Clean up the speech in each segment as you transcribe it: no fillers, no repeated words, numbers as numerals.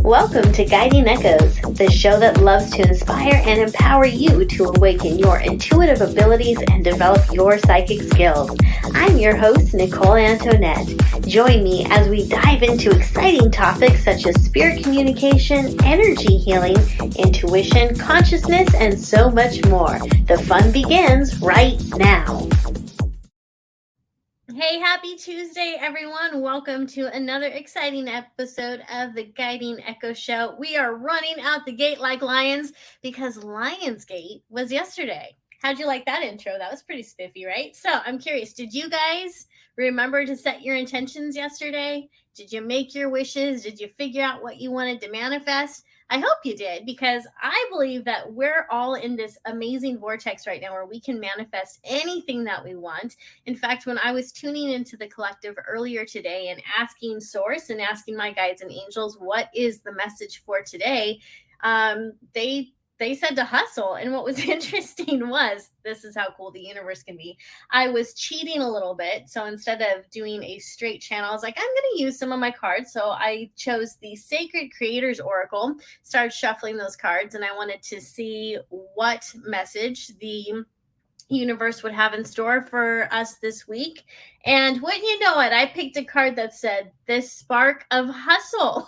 Welcome to Guiding Echoes, the show that loves to inspire and empower you to awaken your intuitive abilities and develop your psychic skills. I'm your host, Nicole Antoinette. Join me as we dive into exciting topics such as spirit communication, energy healing, intuition, consciousness, and so much more. The fun begins right now. Hey, happy Tuesday, everyone. Welcome to another exciting episode of the Guiding Echo Show. We are running out the gate like lions because Lionsgate was yesterday. How'd you like that intro? That was pretty spiffy, right? So I'm curious, did you guys remember to set your intentions yesterday? Did you make your wishes? Did you figure out what you wanted to manifest? I hope you did, because I believe that we're all in this amazing vortex right now where we can manifest anything that we want. In fact, when I was tuning into the collective earlier today and asking Source and asking my guides and angels, what is the message for today? They said to hustle. And what was interesting was, this is how cool the universe can be. I was cheating a little bit. So instead of doing a straight channel, I was like, I'm going to use some of my cards. So I chose the Sacred Creators Oracle, started shuffling those cards, and I wanted to see what message the universe would have in store for us this week. And wouldn't you know it, I picked a card that said this spark of hustle.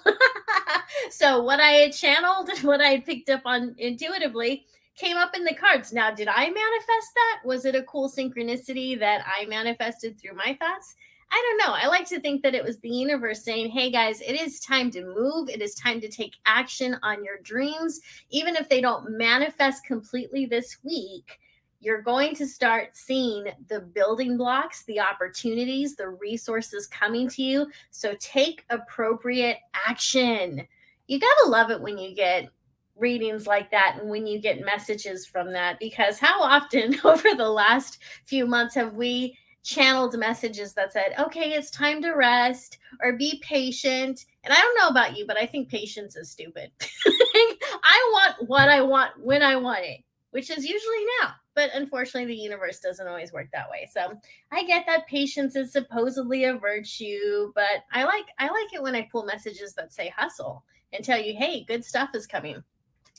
So what I had channeled, what I had picked up on intuitively, came up in the cards. Now, did I manifest that? Was it a cool synchronicity that I manifested through my thoughts? I don't know. I like to think that it was the universe saying, hey guys, it is time to move. It is time to take action on your dreams. Even if they don't manifest completely this week, you're going to start seeing the building blocks, the opportunities, the resources coming to you. So take appropriate action. You got to love it when you get readings like that and when you get messages from that, because how often over the last few months have we channeled messages that said, okay, it's time to rest or be patient. And I don't know about you, but I think patience is stupid. I want what I want when I want it, which is usually now. But unfortunately, the universe doesn't always work that way. So I get that patience is supposedly a virtue, but I like it when I pull messages that say hustle and tell you, hey, good stuff is coming.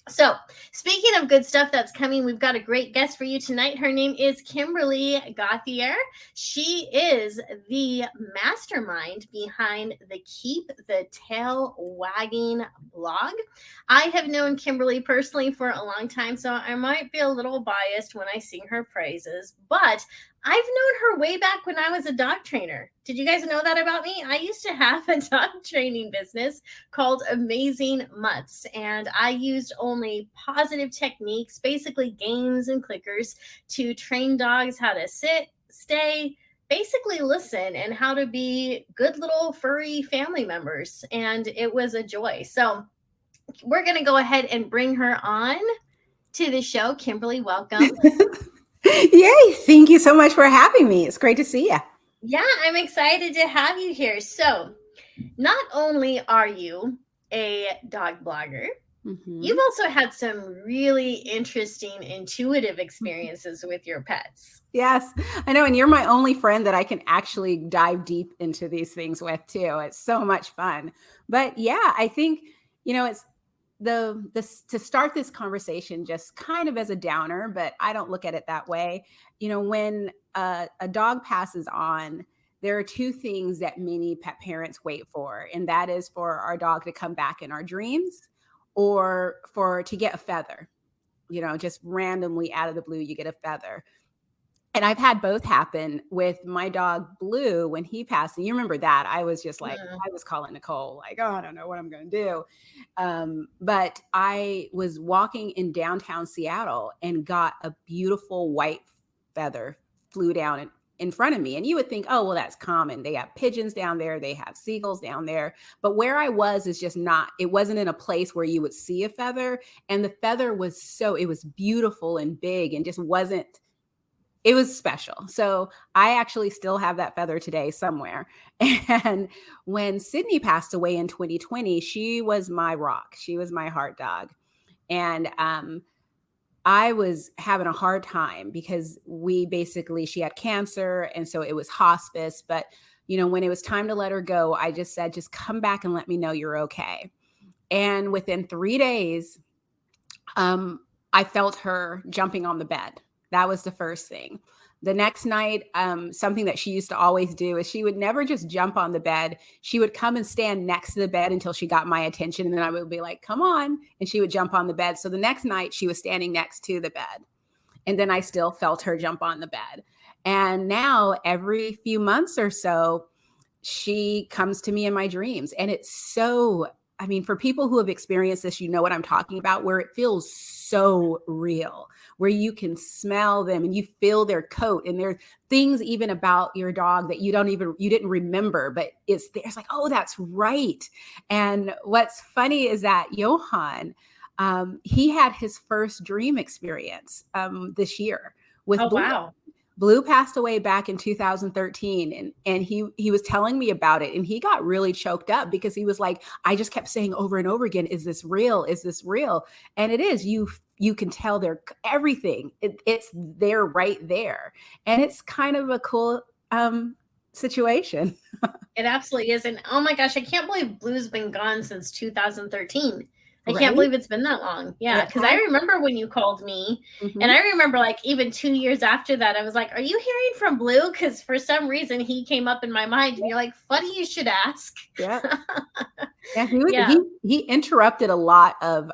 So speaking of good stuff that's coming, we've got a great guest for you tonight. Her name is Kimberly Gauthier. She is the mastermind behind the Keep the Tail Wagging blog. I have known Kimberly personally for a long time, so I might be a little biased when I sing her praises, but I've known her way back when I was a dog trainer. Did you guys know that about me? I used to have a dog training business called Amazing Mutts, and I used only positive techniques, basically games and clickers, to train dogs how to sit, stay, basically listen, and how to be good little furry family members. And it was a joy. So we're going to go ahead and bring her on to the show. Kimberly, welcome. Yay. Thank you so much for having me. It's great to see you. Yeah, I'm excited to have you here. So not only are you a dog blogger, you've also had some really interesting intuitive experiences with your pets. Yes, I know. And you're my only friend that I can actually dive deep into these things with too. It's so much fun. But yeah, I think, it's to start this conversation just kind of as a downer, but I don't look at it that way. When a dog passes on, there are two things that many pet parents wait for, and that is for our dog to come back in our dreams or to get a feather. Just randomly out of the blue, you get a feather. And I've had both happen with my dog Blue when he passed. And you remember that. I was just like, I was calling Nicole, like, oh, I don't know what I'm going to do. But I was walking in downtown Seattle and got a beautiful white feather flew down in front of me. And you would think, oh, well, that's common. They have pigeons down there. They have seagulls down there. But where I was is just it wasn't in a place where you would see a feather. And the feather was it was beautiful and big and just wasn't. It was special. So I actually still have that feather today somewhere. And when Sydney passed away in 2020, she was my rock. She was my heart dog. And I was having a hard time because she had cancer. And so it was hospice. But, when it was time to let her go, I just said, just come back and let me know you're okay. And within 3 days, I felt her jumping on the bed. That was the first thing. The next night, something that she used to always do is she would never just jump on the bed. She would come and stand next to the bed until she got my attention. And then I would be like, come on. And she would jump on the bed. So the next night she was standing next to the bed. And then I still felt her jump on the bed. And now every few months or so, she comes to me in my dreams. And it's so, I mean, for people who have experienced this, you know what I'm talking about, where it feels so real, where you can smell them and you feel their coat. And there's things even about your dog that you didn't remember, but it's like, oh, that's right. And what's funny is that Johan, he had his first dream experience this year with Oh, Blue. wow. Blue passed away back in 2013, and he was telling me about it, and he got really choked up because he was like, I just kept saying over and over again, is this real? Is this real? And it is. You can tell they're everything. It's there right there, and it's kind of a cool situation. It absolutely is. And oh my gosh, I can't believe Blue's been gone since 2013. I Right? can't believe it's been that long. Yeah, It because I has. remember when you called me, and Mhm. I remember like even 2 years after that, I was like, "Are you hearing from Blue?" Because for some reason he came up in my mind, and you're like, "Funny you should ask." Yeah. Yeah, Yeah, he interrupted a lot of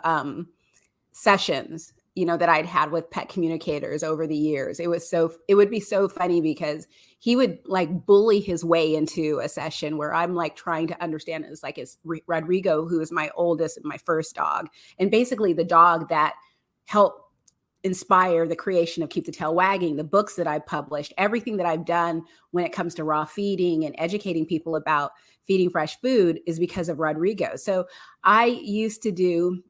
sessions, that I'd had with pet communicators over the years. It would be so funny because he would like bully his way into a session where I'm like trying to understand. It's Rodrigo, who is my oldest and my first dog, and basically the dog that helped inspire the creation of Keep the Tail Wagging, the books that I've published, everything that I've done when it comes to raw feeding and educating people about feeding fresh food is because of Rodrigo. So I used to do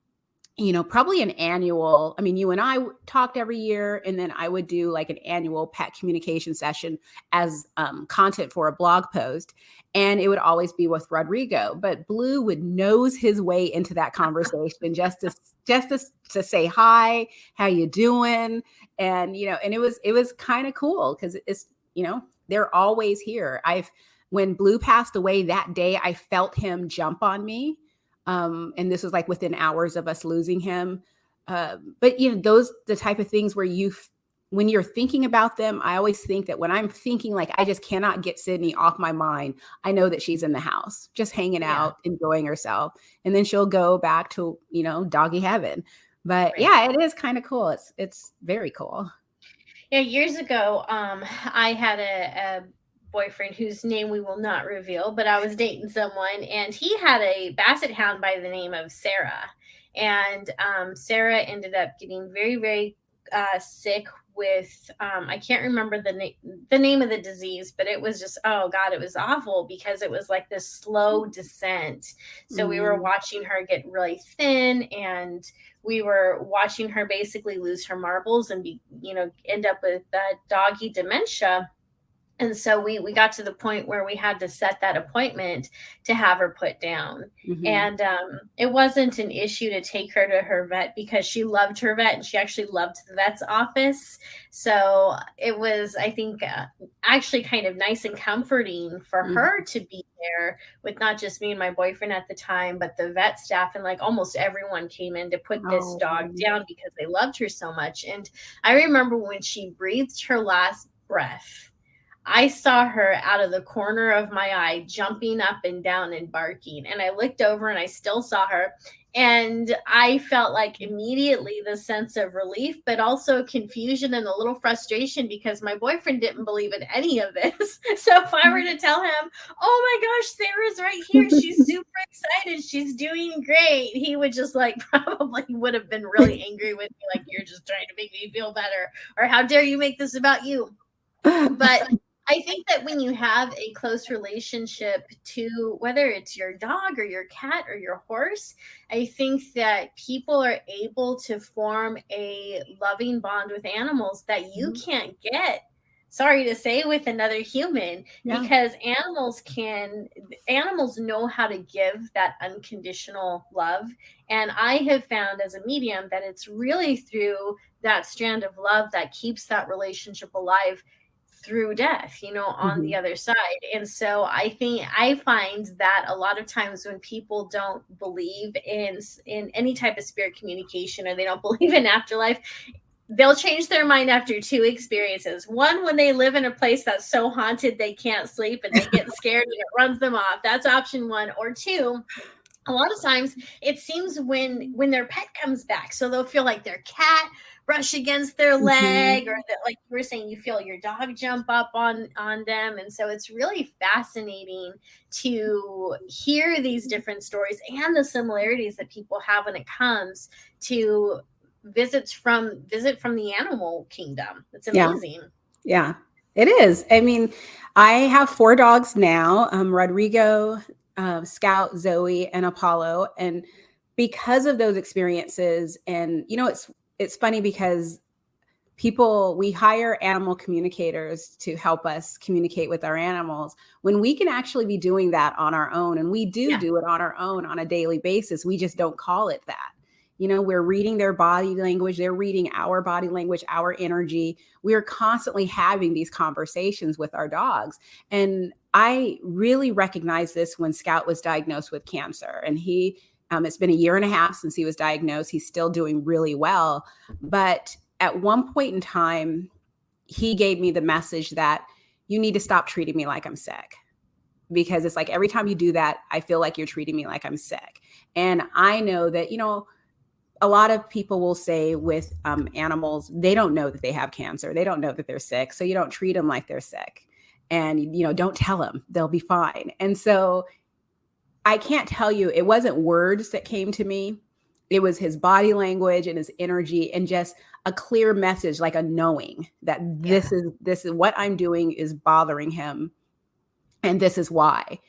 probably an annual. I mean, you and I talked every year, and then I would do like an annual pet communication session as content for a blog post. And it would always be with Rodrigo, but Blue would nose his way into that conversation just to say hi, how you doing, and it was kind of cool because they're always here. When Blue passed away that day, I felt him jump on me, and this was like within hours of us losing him. But those the type of things where when you're thinking about them, I always think that when I'm thinking like I just cannot get Sydney off my mind, I know that she's in the house, just hanging yeah, out, enjoying herself, and then she'll go back to doggy heaven. But right. yeah, it is kind of cool. It's very cool. Yeah, years ago, I had a boyfriend whose name we will not reveal, but I was dating someone, and he had a basset hound by the name of Sarah. And Sarah ended up getting very, very sick with I can't remember the name of the disease, but it was just, oh God, it was awful because it was like this slow descent. So we were Mm, watching her get really thin, and we were watching her basically lose her marbles and end up with doggy dementia. And so we got to the point where we had to set that appointment to have her put down. mhm. And it wasn't an issue to take her to her vet because she loved her vet and she actually loved the vet's office. So it was, I think, actually kind of nice and comforting for Mhm. her to be there with not just me and my boyfriend at the time, but the vet staff, and like almost everyone came in to put this Oh, dog down because they loved her so much. And I remember when she breathed her last breath, I saw her out of the corner of my eye jumping up and down and barking. And I looked over and I still saw her. And I felt like immediately the sense of relief, but also confusion and a little frustration because my boyfriend didn't believe in any of this. So if I were to tell him, oh my gosh, Sarah's right here, she's super excited, she's doing great, he would just like probably would have been really angry with me, like, you're just trying to make me feel better, or how dare you make this about you. But I think that when you have a close relationship to whether it's your dog or your cat or your horse, I think that people are able to form a loving bond with animals that you Mhm. can't get, sorry to say, with another human, Yeah. because animals know how to give that unconditional love. And I have found as a medium that it's really through that strand of love that keeps that relationship alive through death, on the Mhm. other side. And so I find that a lot of times when people don't believe in any type of spirit communication, or they don't believe in afterlife, they'll change their mind after two experiences. One, when they live in a place that's so haunted they can't sleep and they get scared and it runs them off. That's option one. Or two, a lot of times it seems when their pet comes back, so they'll feel like their cat brush against their leg, or Mhm. that, like you were saying, you feel your dog jump up on them. And so it's really fascinating to hear these different stories and the similarities that people have when it comes to visit from the animal kingdom. It's Yeah. amazing. Yeah, it is. I mean, I have 4 dogs now, Rodrigo, Scout, Zoe, and Apollo. And because of those experiences, and it's funny because we hire animal communicators to help us communicate with our animals when we can actually be doing that on our own. And we do Yeah. do it on our own on a daily basis. We just don't call it that. We're reading their body language, they're reading our body language, our energy. We're constantly having these conversations with our dogs. And I really recognized this when Scout was diagnosed with cancer. And it's been a year and a half since he was diagnosed. He's still doing really well. But at one point in time, he gave me the message that you need to stop treating me like I'm sick, because it's like every time you do that, I feel like you're treating me like I'm sick. And I know that, a lot of people will say with animals, they don't know that they have cancer. They don't know that they're sick. So you don't treat them like they're sick. And, don't tell them, they'll be fine. And so I can't tell you, it wasn't words that came to me. It was his body language and his energy, and just a clear message, like a knowing that Yeah. this is what I'm doing is bothering him, and this is why.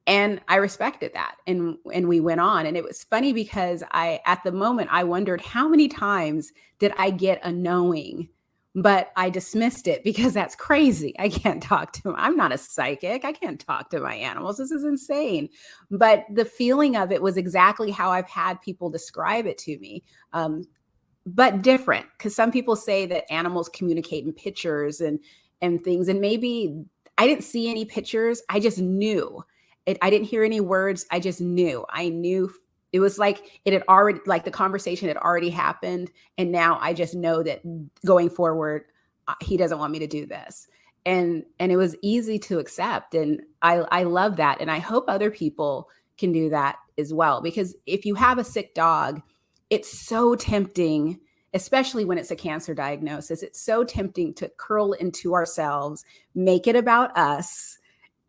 And I respected that. And we went on. And it was funny because at the moment, I wondered how many times did I get a knowing, but I dismissed it because that's crazy. I can't talk to him. I'm not a psychic. I can't talk to my animals. This is insane. But the feeling of it was exactly how I've had people describe it to me. But different, because some people say that animals communicate in pictures and things. And maybe I didn't see any pictures. I just knew it. I didn't hear any words. I just knew. I knew it was like it had already, like the conversation had already happened. And now I just know that going forward, he doesn't want me to do this. And it was easy to accept. And I love that. And I hope other people can do that as well. Because if you have a sick dog, it's so tempting, especially when it's a cancer diagnosis. It's so tempting to curl into ourselves, make it about us,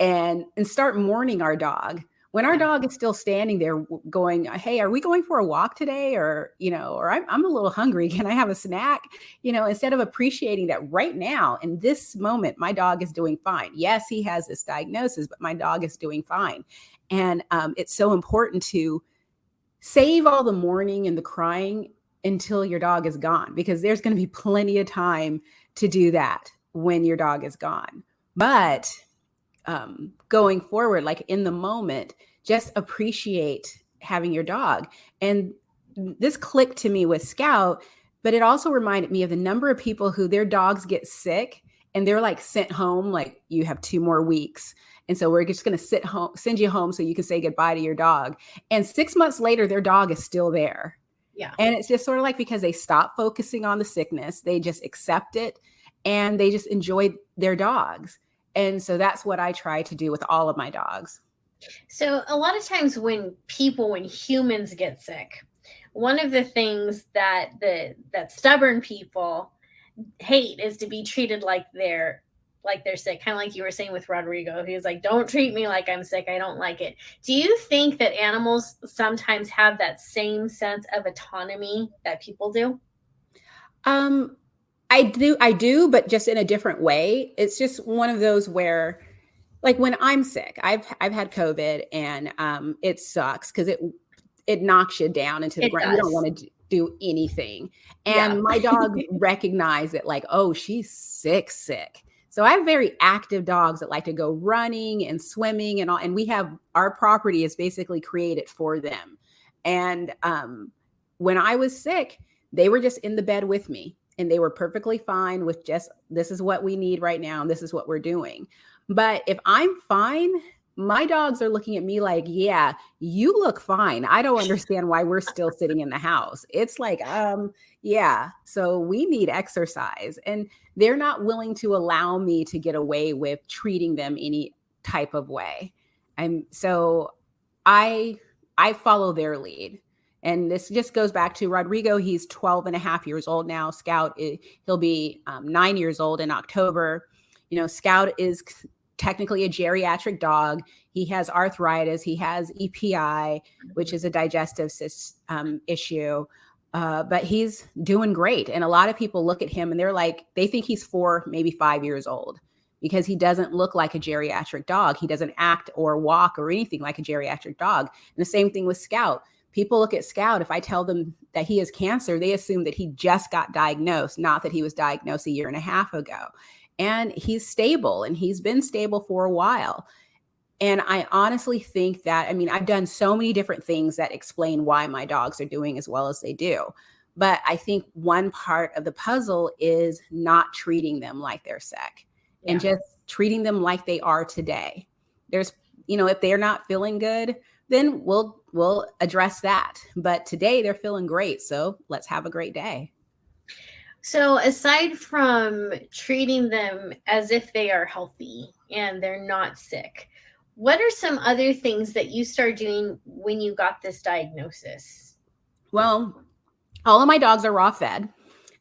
and start mourning our dog when our Yeah. dog is still standing there going, hey, are we going for a walk today? Or I'm a little hungry. Can I have a snack? Instead of appreciating that right now in this moment, my dog is doing fine. Yes, he has this diagnosis, but my dog is doing fine. And it's so important to save all the mourning and the crying until your dog is gone, because there's going to be plenty of time to do that when your dog is gone. But going forward, like in the moment, just appreciate having your dog. And this clicked to me with Scout, but it also reminded me of the number of people who their dogs get sick and they're like sent home, like you have 2 more weeks. And so we're just going to send you home so you can say goodbye to your dog. And 6 months later, their dog is still there. Yeah. And it's just sort of like, because they stop focusing on the sickness, they just accept it and they just enjoy their dogs. And so that's what I try to do with all of my dogs. So a lot of times when humans get sick, one of the things that stubborn people hate is to be treated like they're sick. Kind of like you were saying with Rodrigo. He was like, "Don't treat me like I'm sick. I don't like it." Do you think that animals sometimes have that same sense of autonomy that people do? Um, I do, but just in a different way. It's just one of those where, like when I'm sick, I've had COVID, and it sucks because it knocks you down into the It ground. You don't does. want to do anything. Yeah. And my dogs recognize it, like, oh, she's sick, sick. So I have very active dogs that like to go running and swimming and all. And our property is basically created for them. And when I was sick, they were just in the bed with me. and they were perfectly fine with just, this is what we need right now, and this is what we're doing. But if I'm fine, my dogs are looking at me like, yeah, you look fine. I don't understand why we're still sitting in the house. It's like, yeah, so we need exercise. And they're not willing to allow me to get away with treating them any type of way. And so I I follow their lead. And this just goes back to Rodrigo. He's 12 and a half years old now. Scout, he'll be 9 years old in October. Scout is technically a geriatric dog. He has arthritis. He has EPI, which is a digestive issue. But he's doing great. And a lot of people look at him and they're like, they think he's 4, maybe 5 years old because he doesn't look like a geriatric dog. He doesn't act or walk or anything like a geriatric dog. And the same thing with Scout. People look at Scout. If I tell them that he has cancer, they assume that he just got diagnosed, not that he was diagnosed a year and a half ago. And he's stable, and he's been stable for a while. And I honestly think that, I mean, I've done so many different things that explain why my dogs are doing as well as they do. But I think one part of the puzzle is not treating them like they're sick and just treating them like they are today. There's, if they're not feeling good, then we'll address that. But today they're feeling great. So let's have a great day. So aside from treating them as if they are healthy and they're not sick, what are some other things that you started doing when you got this diagnosis? Well, all of my dogs are raw fed.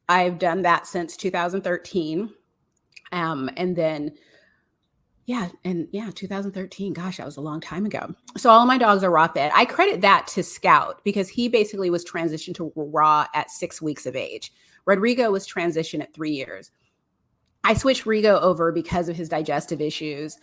I've done that since 2013. And then 2013. Gosh, that was a long time ago. So all of my dogs are raw fed. I credit that to Scout because he basically was transitioned to raw at 6 weeks of age. Rodrigo was transitioned at 3 years. I switched Rigo over because of his digestive issues.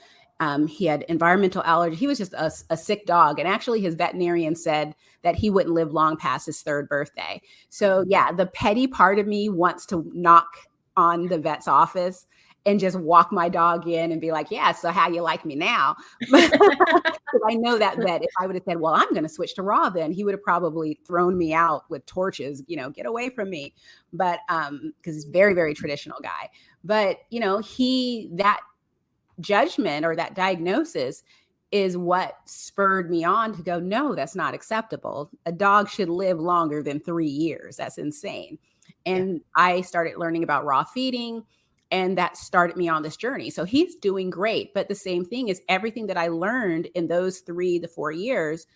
He had environmental allergy. He was just a sick dog. And actually his veterinarian said that he wouldn't live long past his 3rd birthday. So yeah, the petty part of me wants to knock on the vet's office and just walk my dog in and be like, yeah, so how you like me now? I know that vet, if I would have said, well, I'm going to switch to raw, then he would have probably thrown me out with torches, get away from me. But because he's a very, very traditional guy. But, that judgment or that diagnosis is what spurred me on to go, no, that's not acceptable. A dog should live longer than 3 years. That's insane. And I started learning about raw feeding. And that started me on this journey. So he's doing great. But the same thing is everything that I learned in those 3 to 4 years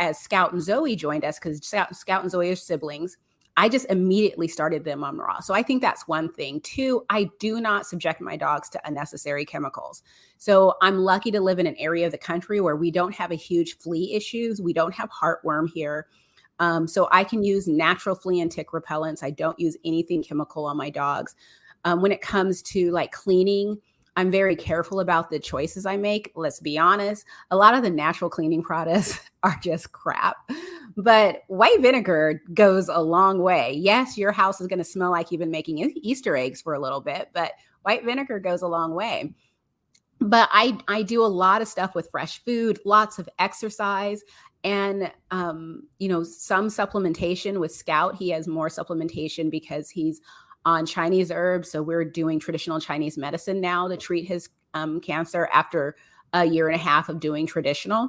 as Scout and Zoe joined us, because Scout and Zoe are siblings, I just immediately started them on raw. So I think that's one thing. 2, I do not subject my dogs to unnecessary chemicals. So I'm lucky to live in an area of the country where we don't have a huge flea issues. We don't have heartworm here. So I can use natural flea and tick repellents. I don't use anything chemical on my dogs. When it comes to like cleaning, I'm very careful about the choices I make. Let's be honest. A lot of the natural cleaning products are just crap, but white vinegar goes a long way. Yes, your house is going to smell like you've been making Easter eggs for a little bit, but white vinegar goes a long way. But I do a lot of stuff with fresh food, lots of exercise, and some supplementation with Scout. He has more supplementation because he's on Chinese herbs. So we're doing traditional Chinese medicine now to treat his cancer after a year and a half of doing traditional.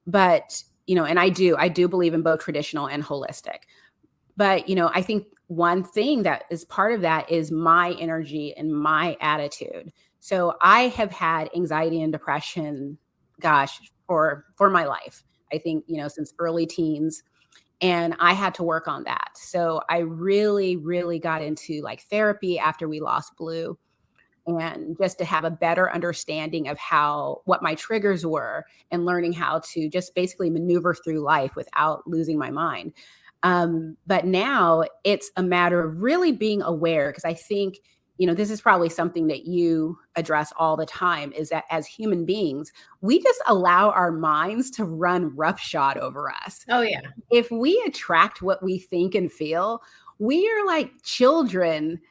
But, and I do believe in both traditional and holistic. But, I think one thing that is part of that is my energy and my attitude. So I have had anxiety and depression, gosh, for my life. I think, since early teens. And I had to work on that. So I really, really got into like therapy after we lost Blue, and just to have a better understanding of what my triggers were and learning how to just basically maneuver through life without losing my mind. But now it's a matter of really being aware, because I think, this is probably something that you address all the time, is that as human beings, we just allow our minds to run roughshod over us. Oh, yeah. If we attract what we think and feel, we are like children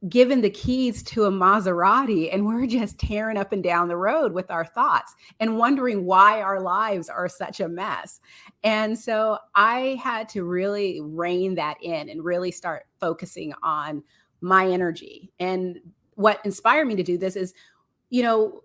given the keys to a Maserati, and we're just tearing up and down the road with our thoughts and wondering why our lives are such a mess. And so I had to really rein that in and really start focusing on my energy. And what inspired me to do this is,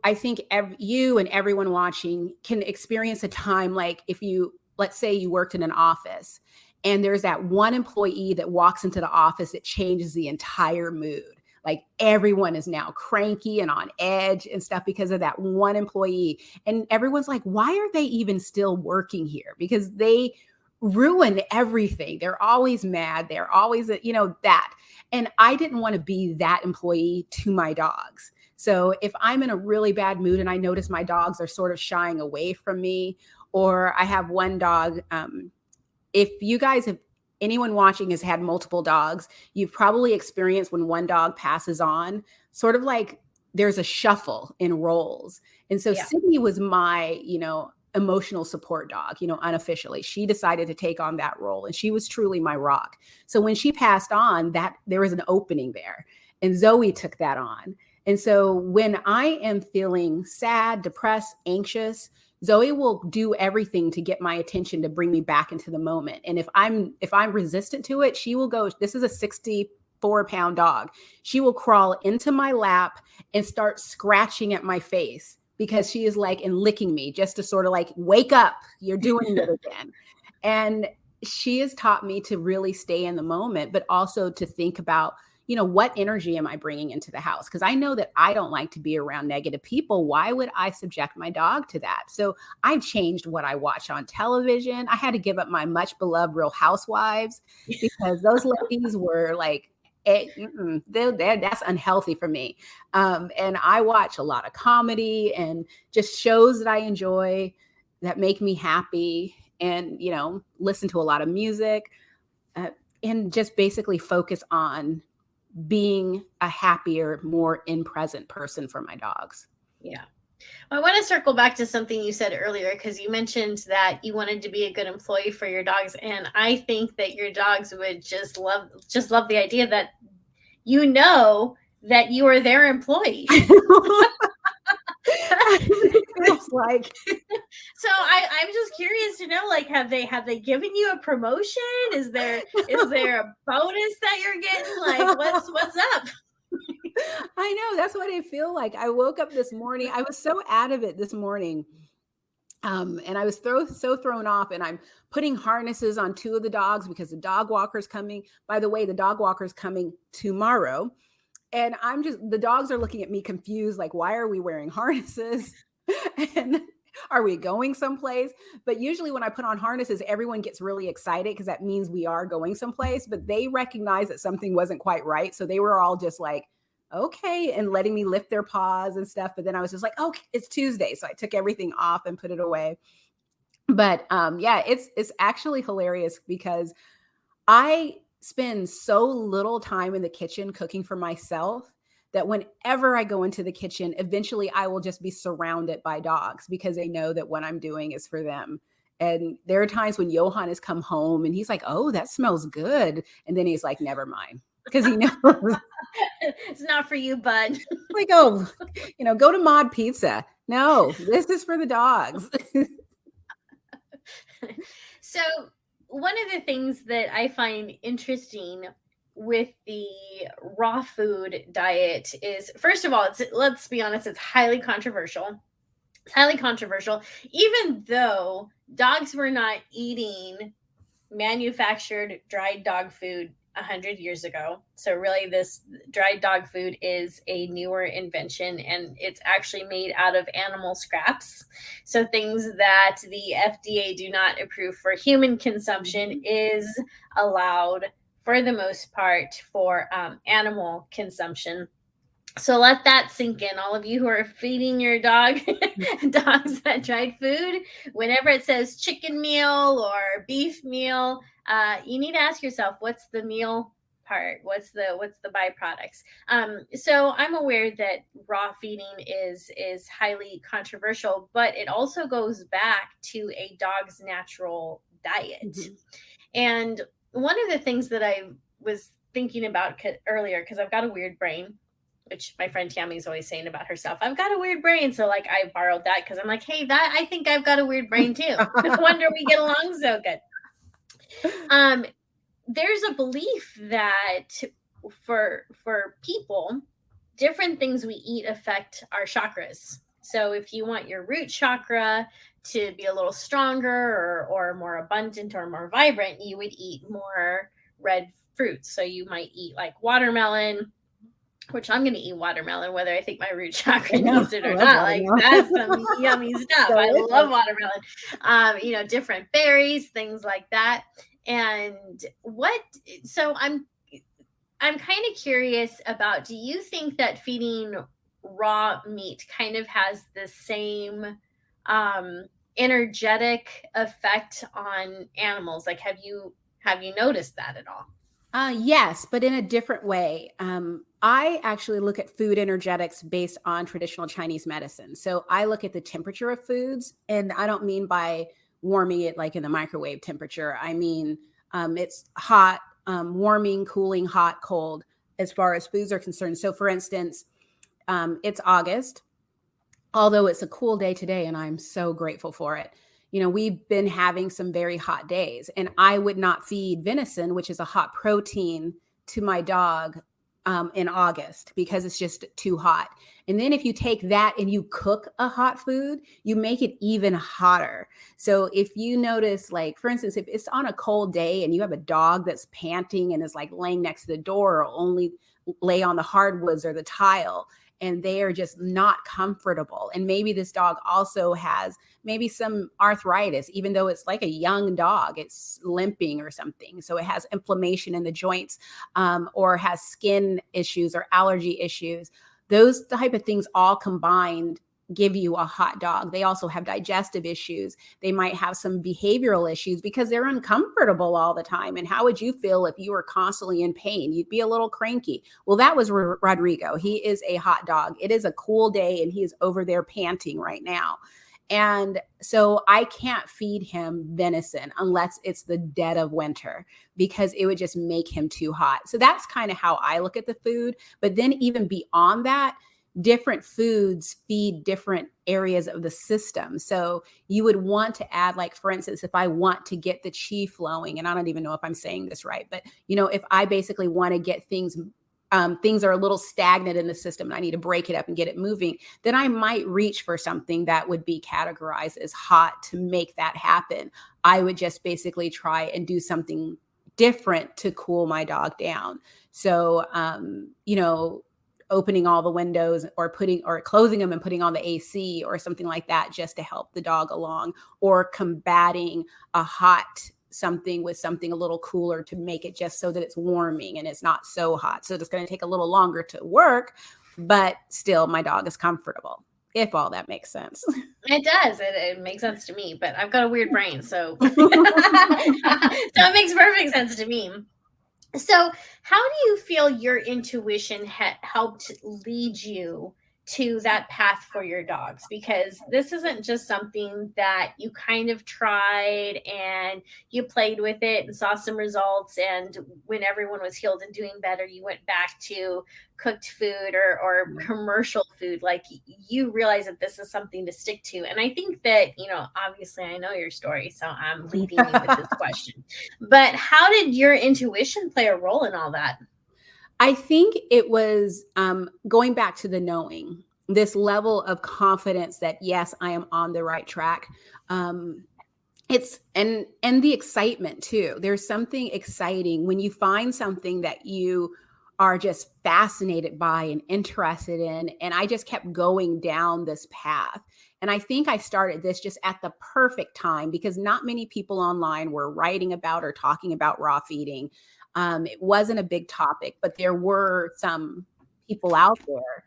I think you and everyone watching can experience a time like if you, let's say you worked in an office and there's that one employee that walks into the office that changes the entire mood. Like everyone is now cranky and on edge and stuff because of that one employee. And everyone's like, why are they even still working here? Because they ruin everything. They're always mad. They're always, that. And I didn't want to be that employee to my dogs. So if I'm in a really bad mood and I notice my dogs are sort of shying away from me, or I have one dog, if you guys have, anyone watching has had multiple dogs, you've probably experienced when one dog passes on, sort of like there's a shuffle in roles. And so Sydney was my, emotional support dog, unofficially. She decided to take on that role and she was truly my rock. So when she passed on, that there was an opening there and Zoe took that on. And so when I am feeling sad, depressed, anxious, Zoe will do everything to get my attention to bring me back into the moment. And if I'm resistant to it, she will go, this is a 64-pound dog. She will crawl into my lap and start scratching at my face because she is like, and licking me just to sort of like, wake up, you're doing it again. And she has taught me to really stay in the moment, but also to think about, what energy am I bringing into the house? Because I know that I don't like to be around negative people. Why would I subject my dog to that? So I changed what I watch on television. I had to give up my much beloved Real Housewives because those ladies were like, that's unhealthy for me. And I watch a lot of comedy and just shows that I enjoy that make me happy and, listen to a lot of music and just basically focus on being a happier, more in present person for my dogs. Yeah. Well, I want to circle back to something you said earlier because you mentioned that you wanted to be a good employee for your dogs, and I think that your dogs would just love the idea that that you are their employee. Feels like. So I'm just curious to know, like, have they given you a promotion? Is there a bonus that you're getting? Like, what's up? I know, that's what I feel like. I woke up this morning. I was so out of it this morning. And I was so thrown off, and I'm putting harnesses on 2 of the dogs because the dog walker's coming. By the way, the dog walker's coming tomorrow. And the dogs are looking at me confused, like, why are we wearing harnesses? And are we going someplace? But usually when I put on harnesses, everyone gets really excited because that means we are going someplace, but they recognize that something wasn't quite right. So they were all just like, okay, and letting me lift their paws and stuff. But then I was just like, okay, it's Tuesday. So I took everything off and put it away. But it's actually hilarious because I spend so little time in the kitchen cooking for myself that whenever I go into the kitchen, eventually I will just be surrounded by dogs because they know that what I'm doing is for them. And there are times when Johan has come home and he's like, oh, that smells good. And then he's like, never mind. Because he knows it's not for you, bud. like, oh, go to Mod Pizza. No, this is for the dogs. So one of the things that I find interesting with the raw food diet is, first of all, let's be honest, it's highly controversial. It's highly controversial, even though dogs were not eating manufactured dried dog food 100 years ago. So really this dried dog food is a newer invention, and it's actually made out of animal scraps. So things that the FDA do not approve for human consumption is allowed for the most part for animal consumption. So let that sink in. All of you who are feeding your dogs that dried food, whenever it says chicken meal or beef meal, you need to ask yourself, what's the meal part? What's the byproducts? So I'm aware that raw feeding is highly controversial, but it also goes back to a dog's natural diet. Mm-hmm. And one of the things that I was thinking about earlier, because I've got a weird brain, which my friend Tammy's always saying about herself, I've got a weird brain. So like I borrowed that because I'm like, hey, I think I've got a weird brain too. No wonder we get along so good. There's a belief that for people, different things we eat affect our chakras. So if you want your root chakra to be a little stronger or more abundant or more vibrant, you would eat more red fruits. So you might eat like watermelon, which I'm going to eat watermelon, whether I think my root chakra I know. needs it I or love not. Like watermelon. that's some yummy stuff. I love Delicious. watermelon. Different berries, things like that. And what? So I'm kind of curious about. Do you think that feeding raw meat kind of has the same um, energetic effect on animals? Like, have you noticed that at all? Yes, but in a different way. I actually look at food energetics based on traditional Chinese medicine. So I look at the temperature of foods, and I don't mean by warming it like in the microwave temperature. I mean, it's hot, warming, cooling, hot, cold, as far as foods are concerned. So, for instance, it's August, although it's a cool day today, and I'm so grateful for it. We've been having some very hot days, and I would not feed venison, which is a hot protein, to my dog in August because it's just too hot. And then if you take that and you cook a hot food, you make it even hotter. So if you notice, like, for instance, if it's on a cold day and you have a dog that's panting and is like laying next to the door or only lay on the hardwoods or the tile, and they are just not comfortable. And maybe this dog also has maybe some arthritis, even though it's like a young dog, it's limping or something. So it has inflammation in the joints, or has skin issues or allergy issues. Those type of things all combined give you a hot dog. They also have digestive issues. They might have some behavioral issues because they're uncomfortable all the time. And how would you feel if you were constantly in pain? You'd be a little cranky. Well, that was Rodrigo. He is a hot dog. It is a cool day and he is over there panting right now. And so I can't feed him venison unless it's the dead of winter because it would just make him too hot. So that's kind of how I look at the food. But then even beyond that, different foods feed different areas of the system. So you would want to add, like, for instance, if I want to get the chi flowing, and I don't even know if I'm saying this right, but if I basically want to get things are a little stagnant in the system and I need to break it up and get it moving, then I might reach for something that would be categorized as hot to make that happen. I would just basically try and do something different to cool my dog down. So, opening all the windows or closing them and putting on the AC or something like that just to help the dog along, or combating a hot something with something a little cooler to make it just so that it's warming and it's not so hot. So it's going to take a little longer to work, but still my dog is comfortable, if all that makes sense. It does. It makes sense to me, but I've got a weird brain, so so it makes perfect sense to me. So, how do you feel your intuition helped lead you to that path for your dogs? Because this isn't just something that you kind of tried and you played with it and saw some results. And when everyone was healed and doing better, you went back to cooked food or commercial food. Like you realize that this is something to stick to. And I think that, obviously I know your story, so I'm leading you with this question. But how did your intuition play a role in all that? I think it was going back to the knowing, this level of confidence that, yes, I am on the right track. It's and the excitement too. There's something exciting when you find something that you are just fascinated by and interested in. And I just kept going down this path. And I think I started this just at the perfect time because not many people online were writing about or talking about raw feeding. It wasn't a big topic, but there were some people out there,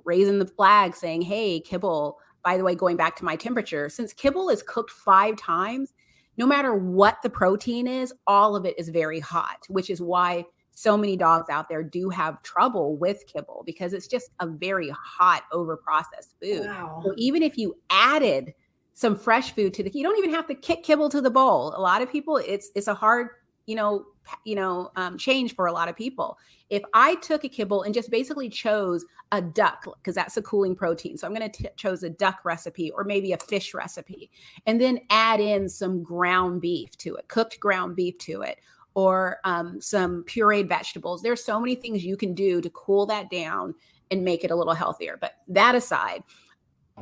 raising the flag saying, hey, kibble, by the way, going back to my temperature, since kibble is cooked 5 times, no matter what the protein is, all of it is very hot, which is why so many dogs out there do have trouble with kibble because it's just a very hot, over-processed food. Wow. So even if you added some fresh food to you don't even have to kick kibble to the bowl. A lot of people, it's a hard, change for a lot of people. If I took a kibble and just basically chose a duck, because that's a cooling protein. So I'm going to chose a duck recipe or maybe a fish recipe, and then add in some ground beef to it, cooked ground beef to it, or some pureed vegetables. There's so many things you can do to cool that down and make it a little healthier. But that aside,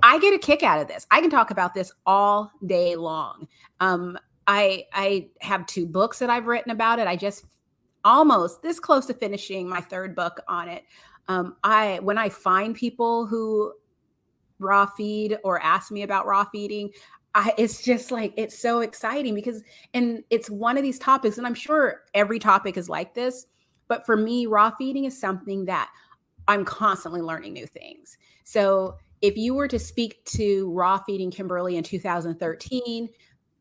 I get a kick out of this. I can talk about this all day long. I have 2 books that I've written about it. I just almost this close to finishing my 3rd book on it. When I find people who raw feed or ask me about raw feeding, it's just like, it's so exciting because, and it's one of these topics, and I'm sure every topic is like this, but for me, raw feeding is something that I'm constantly learning new things. So if you were to speak to raw feeding Kimberly in 2013,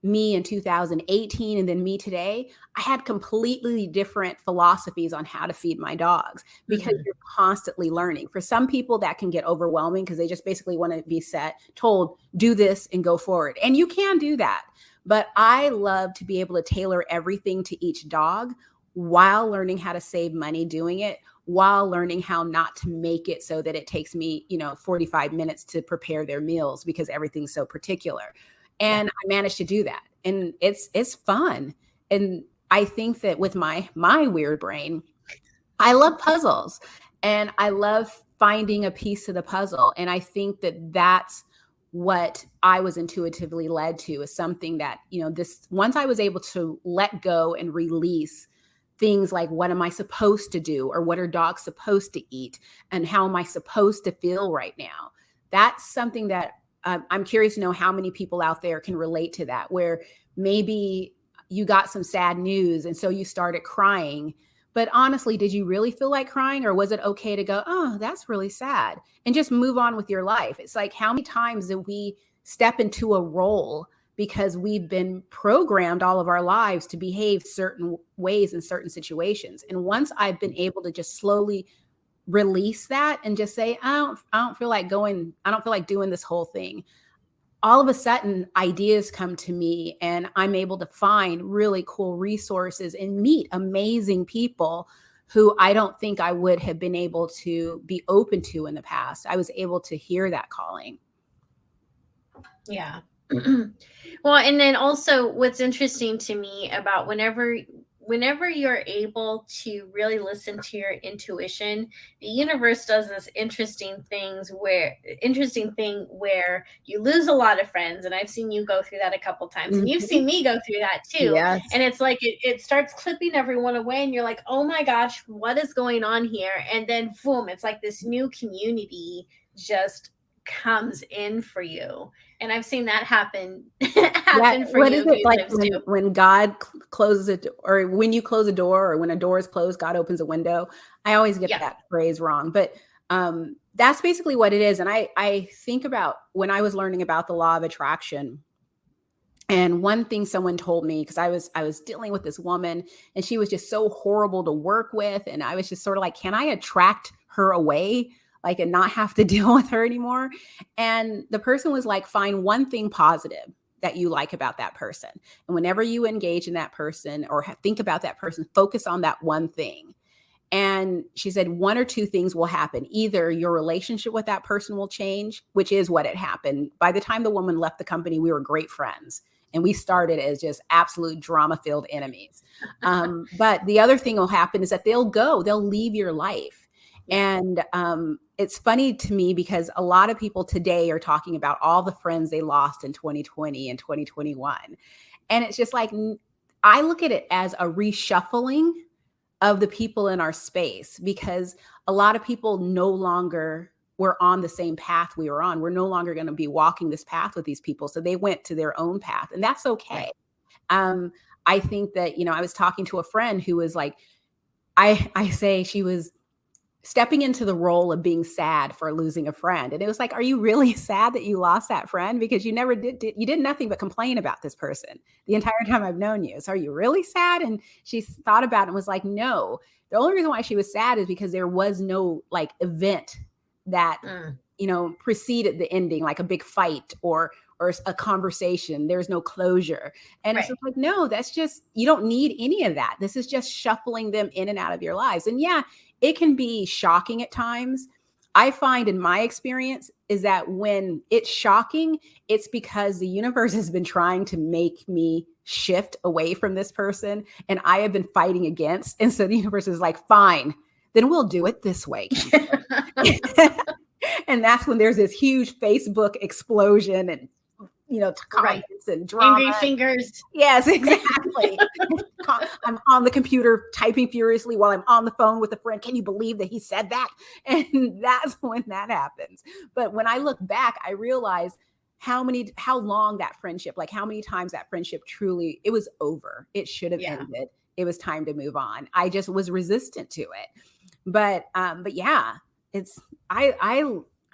me in 2018, and then me today, I had completely different philosophies on how to feed my dogs because Mhm. you're constantly learning. For some people, that can get overwhelming because they just basically want to be told, do this and go forward. And you can do that. But I love to be able to tailor everything to each dog while learning how to save money doing it, while learning how not to make it so that it takes me, 45 minutes to prepare their meals because everything's so particular. Yeah. And I managed to do that. And it's fun. And I think that with my weird brain, I love puzzles and I love finding a piece of the puzzle. And I think that that's what I was intuitively led to, is something that, this, once I was able to let go and release things like, what am I supposed to do? Or what are dogs supposed to eat? And how am I supposed to feel right now? That's something that I'm curious to know how many people out there can relate to that, where maybe you got some sad news and so you started crying. But honestly, did you really feel like crying, or was it okay to go, oh, that's really sad, and just move on with your life? It's like, how many times do we step into a role because we've been programmed all of our lives to behave certain ways in certain situations? And once I've been able to just slowly release that and just say, I don't feel like going, I don't feel like doing this whole thing, all of a sudden ideas come to me and I'm able to find really cool resources and meet amazing people who I don't think I would have been able to be open to in the past. I was able to hear that calling. Yeah. Well, and then also what's interesting to me about whenever you're able to really listen to your intuition, the universe does this interesting thing where you lose a lot of friends, and I've seen you go through that a couple times, and you've Mhm. seen me go through that too. Yes. And it's like it starts clipping everyone away, and you're like, oh my gosh, what is going on here? And then boom, it's like this new community just comes in for you. And I've seen that happen Yeah. happen for What you is a it few like times too. when God closes it, or when you close a door, or when a door is closed, God opens a window? I always get Yeah. that phrase wrong, but that's basically what it is. And I think about when I was learning about the law of attraction. And one thing someone told me, because I was dealing with this woman and she was just so horrible to work with, and I was just sort of like, can I attract her away, like, and not have to deal with her anymore? And the person was like, find one thing positive that you like about that person, and whenever you engage in that person or think about that person, focus on that one thing. And she said one or two things will happen. Either your relationship with that person will change, which is what had happened. By the time the woman left the company, we were great friends. And we started as just absolute drama filled enemies. But the other thing will happen is that they'll leave your life. Yeah. And it's funny to me because a lot of people today are talking about all the friends they lost in 2020 and 2021. And it's just like, I look at it as a reshuffling of the people in our space, because a lot of people no longer were on the same path we were on. We're no longer going to be walking this path with these people. So they went to their own path, and that's okay. Right. Um, I think that, I was talking to a friend who was like, I say she was stepping into the role of being sad for losing a friend. And it was like, are you really sad that you lost that friend? Because you never you did nothing but complain about this person the entire time I've known you. So are you really sad? And she thought about it and was like, no. The only reason why she was sad is because there was no like event that, Mm. preceded the ending, like a big fight or a conversation. There's no closure. And it's Right. just like, no, that's just, you don't need any of that. This is just shuffling them in and out of your lives. And yeah, it can be shocking at times. I find in my experience is that when it's shocking, it's because the universe has been trying to make me shift away from this person and I have been fighting against. And so the universe is like, fine, then we'll do it this way, Kimberly. And that's when there's this huge Facebook explosion and, comments and drama. Angry fingers. Yes, exactly. I'm on the computer typing furiously while I'm on the phone with a friend. Can you believe that he said that? And that's when that happens. But when I look back, I realize how long that friendship, like how many times that friendship truly, it was over. It should have ended. It was time to move on. I just was resistant to it. But yeah, I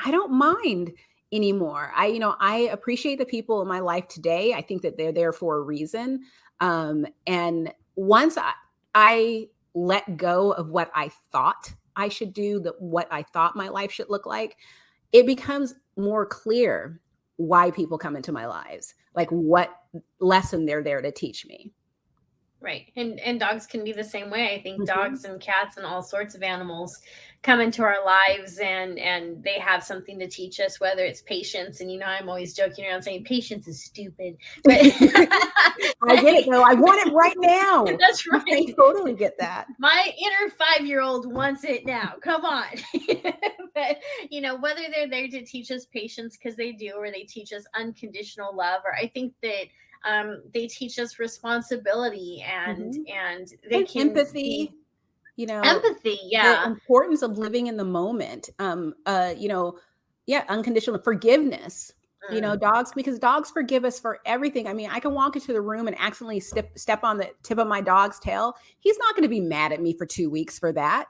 don't mind anymore. I appreciate the people in my life today. I think that they're there for a reason. And once I let go of what I thought I should do, what I thought my life should look like, it becomes more clear why people come into my lives, like what lesson they're there to teach me. Right. And dogs can be the same way. I think dogs and cats and all sorts of animals come into our lives and they have something to teach us, whether it's patience. And, I'm always joking around saying patience is stupid. But I get it, though. I want it right now. That's right. I totally get that. My inner 5-year-old wants it now. Come on. But, whether they're there to teach us patience, because they do, or they teach us unconditional love, or I think that they teach us responsibility and they can empathy, empathy. Yeah. The importance of living in the moment. Unconditional forgiveness. Because dogs forgive us for everything. I mean, I can walk into the room and accidentally step on the tip of my dog's tail. He's not going to be mad at me for 2 weeks for that.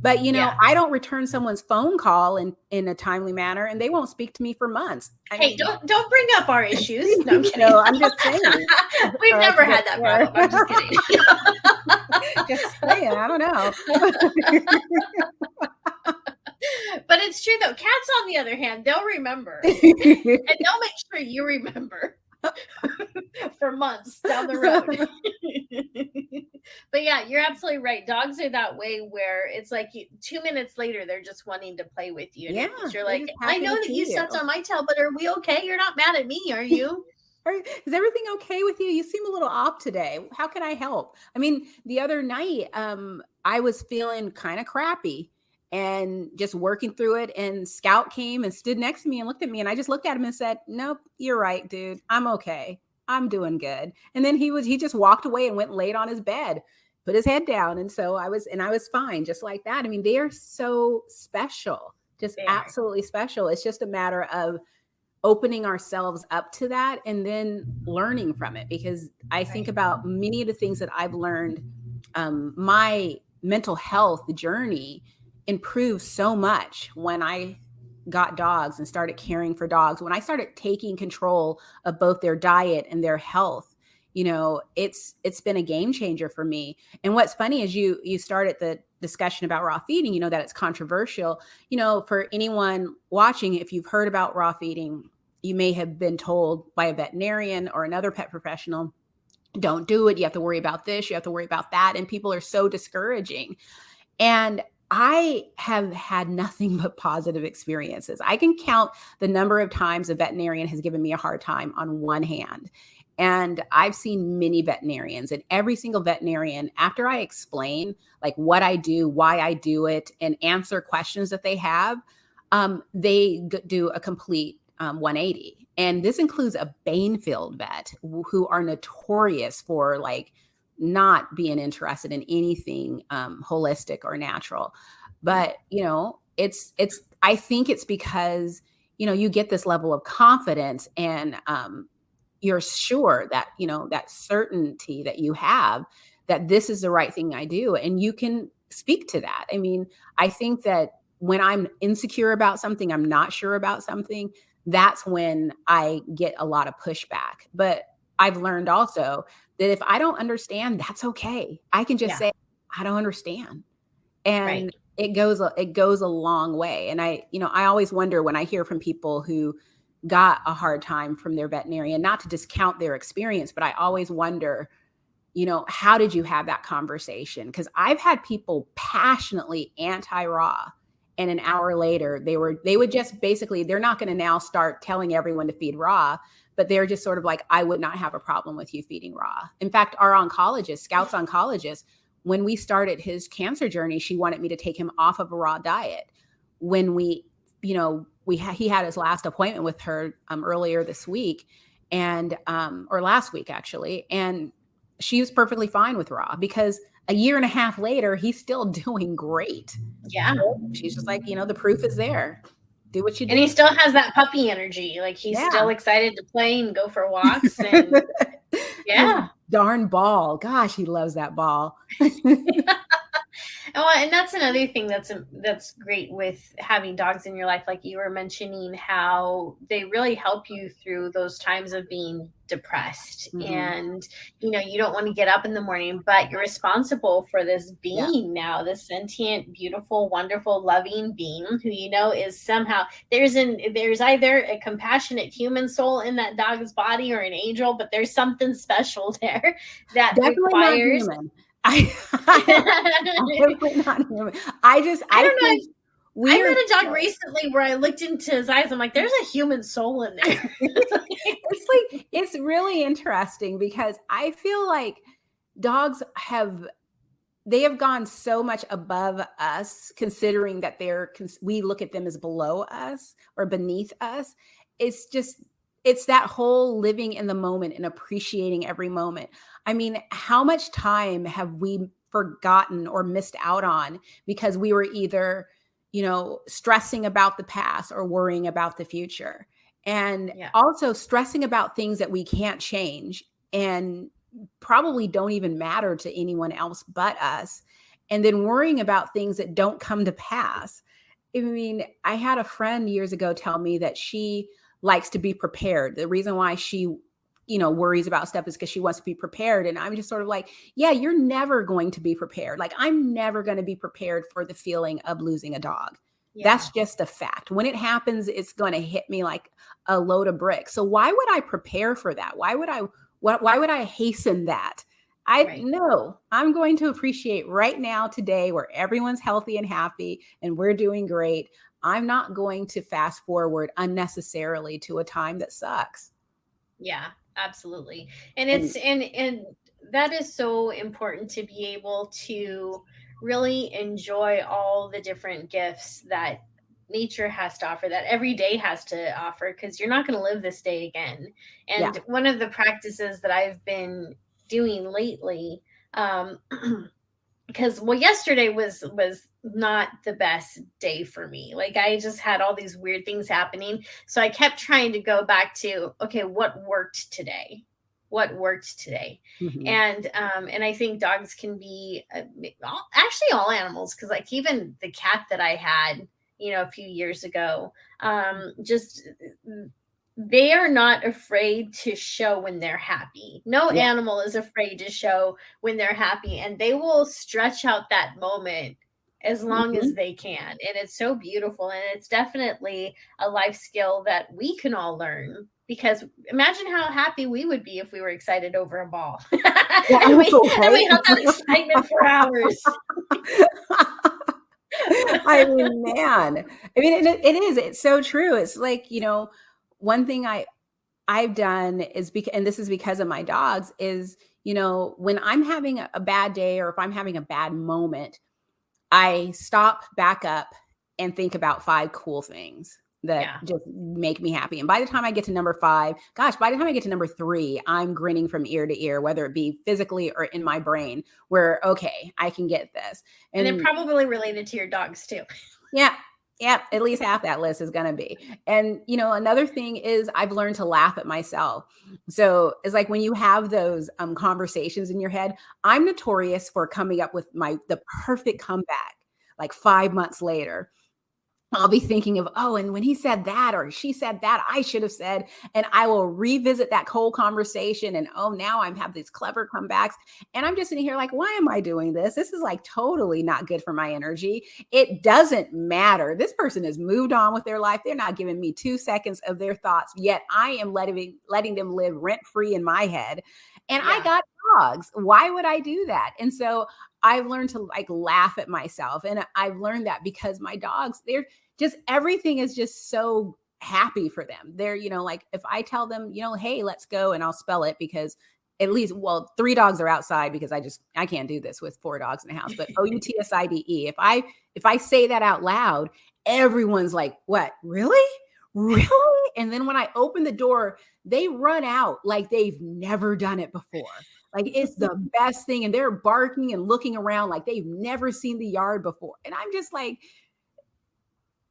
But, I don't return someone's phone call in a timely manner and they won't speak to me for months. Don't bring up our issues. No, I'm kidding. I'm just saying. We've never had that problem. I'm just kidding. Just saying. I don't know. But it's true, though. Cats, on the other hand, they'll remember. And they'll make sure you remember for months down the road. But yeah, you're absolutely right. Dogs are that way where it's like 2 minutes later, they're just wanting to play with you. And you're like, I know that you stepped on my tail, but are we okay? You're not mad at me, are you? Is everything okay with you? You seem a little off today. How can I help? I mean, the other night, I was feeling kind of crappy and just working through it. And Scout came and stood next to me and looked at me. And I just looked at him and said, nope, you're right, dude. I'm okay. I'm doing good. And then he just walked away and went and laid on his bed, put his head down. And so I was fine just like that. I mean, they are so special, just absolutely special. It's just a matter of opening ourselves up to that and then learning from it. Because I think about many of the things that I've learned, my mental health journey improved so much when I got dogs and started caring for dogs. When I started taking control of both their diet and their health, it's been a game changer for me. And what's funny is you started the discussion about raw feeding, that it's controversial. For anyone watching, if you've heard about raw feeding, you may have been told by a veterinarian or another pet professional, don't do it. You have to worry about this. You have to worry about that. And people are so discouraging. And I have had nothing but positive experiences. I can count the number of times a veterinarian has given me a hard time on one hand. And I've seen many veterinarians, and every single veterinarian, after I explain like what I do, why I do it, and answer questions that they have, they do a complete 180. And this includes a Bainfield vet who are notorious for like not being interested in anything holistic or natural. But, I think it's because, you get this level of confidence and you're sure that, that certainty that you have that this is the right thing I do. And you can speak to that. I mean, I think that when I'm insecure about something, I'm not sure about something, that's when I get a lot of pushback. But I've learned also that if I don't understand, that's okay. I can just say, I don't understand. And it goes a long way. And I always wonder when I hear from people who got a hard time from their veterinarian, not to discount their experience, but I always wonder, how did you have that conversation? Because I've had people passionately anti-raw And an hour later, they would just basically, they're not going to now start telling everyone to feed raw, but they're just sort of like, I would not have a problem with you feeding raw. In fact, our oncologist, Scout's oncologist, when we started his cancer journey, she wanted me to take him off of a raw diet. When we, he had his last appointment with her earlier this week, and or last week actually, and she was perfectly fine with raw because a year and a half later, he's still doing great. Yeah. She's just like, the proof is there. Do what you do. And he still has that puppy energy. Like he's still excited to play and go for walks. And yeah. Darn ball. Gosh, he loves that ball. Oh, and that's another thing that's great with having dogs in your life. Like you were mentioning how they really help you through those times of being depressed. Mm-hmm. And, you don't want to get up in the morning, but you're responsible for this being now, this sentient, beautiful, wonderful, loving being who, is somehow there's either a compassionate human soul in that dog's body or an angel, but there's something special there that definitely requires. Not human. I'm not human. I don't know. I met a dog recently where I looked into his eyes. I'm like, there's a human soul in there. It's really interesting because I feel like dogs have gone so much above us, considering that we look at them as below us or beneath us. It's that whole living in the moment and appreciating every moment. I mean, how much time have we forgotten or missed out on because we were either, stressing about the past or worrying about the future, and also stressing about things that we can't change and probably don't even matter to anyone else but us, and then worrying about things that don't come to pass. I mean, I had a friend years ago tell me that she likes to be prepared. The reason why she, worries about stuff is because she wants to be prepared. And I'm just sort of like, yeah, you're never going to be prepared. Like, I'm never going to be prepared for the feeling of losing a dog. Yeah. That's just a fact. When it happens, it's going to hit me like a load of bricks. So why would I prepare for that? Why would I hasten that? No, I'm going to appreciate right now, today, where everyone's healthy and happy and we're doing great. I'm not going to fast forward unnecessarily to a time that sucks. Yeah, absolutely. And and that is so important, to be able to really enjoy all the different gifts that nature has to offer, that every day has to offer, because you're not going to live this day again. And one of the practices that I've been doing lately, because yesterday was not the best day for me. Like, I just had all these weird things happening, so I kept trying to go back to, okay, what worked today? Mm-hmm. And I think dogs can be actually all animals, because like even the cat that I had a few years ago, just they are not afraid to show when they're happy. No animal is afraid to show when they're happy, and they will stretch out that moment as long as they can. And it's so beautiful. And it's definitely a life skill that we can all learn, because imagine how happy we would be if we were excited over a ball. and we held that excitement for hours. I mean, man, it's so true. It's like, one thing I've done is, and this is because of my dogs, is, when I'm having a bad day, or if I'm having a bad moment, I stop, back up, and think about 5 cool things that just make me happy. And by the time I get to number 5, by the time I get to number 3, I'm grinning from ear to ear, whether it be physically or in my brain, where, okay, I can get this. And they're probably related to your dogs too. Yeah. At least half that list is going to be. And, another thing is, I've learned to laugh at myself. So it's like when you have those conversations in your head, I'm notorious for coming up with the perfect comeback, like 5 months later. I'll be thinking of, and when he said that, or she said that, I should have said, and I will revisit that whole conversation. And now I have these clever comebacks, and I'm just sitting here like, why am I doing this? This is like totally not good for my energy. It doesn't matter. This person has moved on with their life. They're not giving me 2 seconds of their thoughts, yet I am letting them live rent free in my head. And I Yeah. got dogs. Why would I do that? And so I've learned to like laugh at myself. And I've learned that because my dogs, they're just, everything is just so happy for them. They're, like if I tell them, hey, let's go, and I'll spell it because at least, well, 3 dogs are outside because I can't do this with 4 dogs in the house, but Outside. If I say that out loud, everyone's like, what? Really? Really? And then when I open the door, they run out like they've never done it before. Like it's the best thing. And they're barking and looking around like they've never seen the yard before. And I'm just like,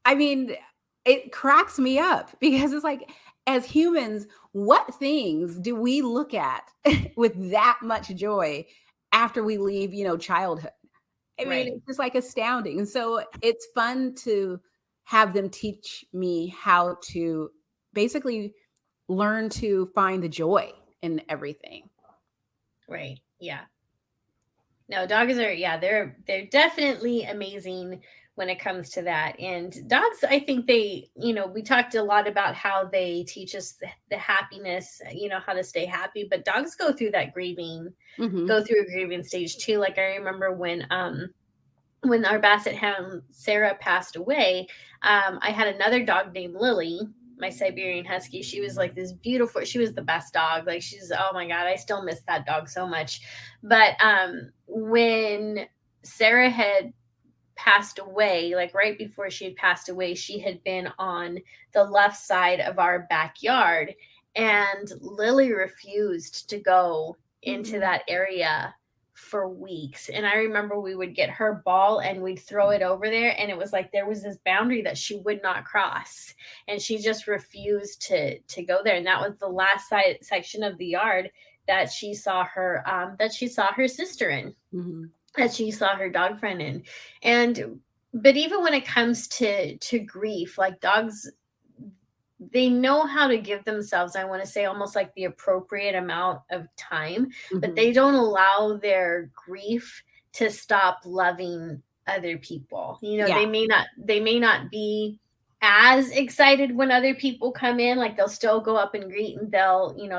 I mean, it cracks me up because it's like, as humans, what things do we look at with that much joy after we leave, childhood? I mean, Right. it's just like astounding. And so it's fun to have them teach me how to basically learn to find the joy in everything. Right. Yeah. No, dogs are, yeah, they're definitely amazing when it comes to that. And dogs, I think they, we talked a lot about how they teach us the happiness, how to stay happy, but dogs go through that grieving, Hmm. go through a grieving stage too. Like I remember when our basset hound Sarah passed away, I had another dog named Lily, my Siberian Husky. She was like this beautiful. She was the best dog. Like she's, oh my god, I still miss that dog so much. But when Sarah had passed away, like right before she had passed away, she had been on the left side of our backyard, and Lily refused to go into Hmm. that area for weeks. And I remember we would get her ball and we'd throw it over there, and it was like there was this boundary that she would not cross, and she just refused to go there. And that was the last section of the yard that she saw her sister in, Hmm. that she saw her dog friend in. And but even when it comes to grief, like dogs, they know how to give themselves, I want to say, almost like the appropriate amount of time, but Hmm. they don't allow their grief to stop loving other people. Yeah. They may not be as excited when other people come in, like they'll still go up and greet, and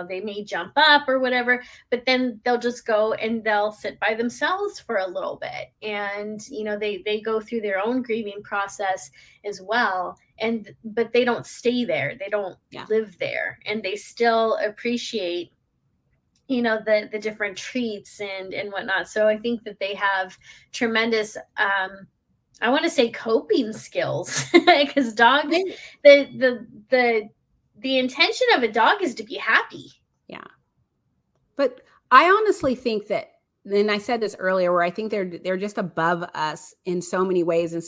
they may jump up or whatever, but then they'll just go and they'll sit by themselves for a little bit. And they go through their own grieving process as well, and but they don't stay there, they don't Yeah. live there, and they still appreciate the different treats and whatnot. So I think that they have tremendous, I want to say, coping skills, because dogs, They- the intention of a dog is to be happy. yeah. But I honestly think that, and I said this earlier, where I think they're just above us in so many ways. And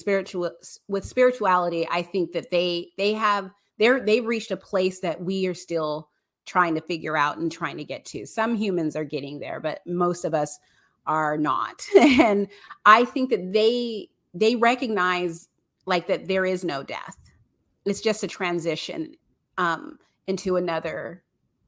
with spirituality, I think that they've reached a place that we are still trying to figure out and trying to get to. Some humans are getting there, but most of us are not. And I think that they recognize like that there is no death. It's just a transition into another,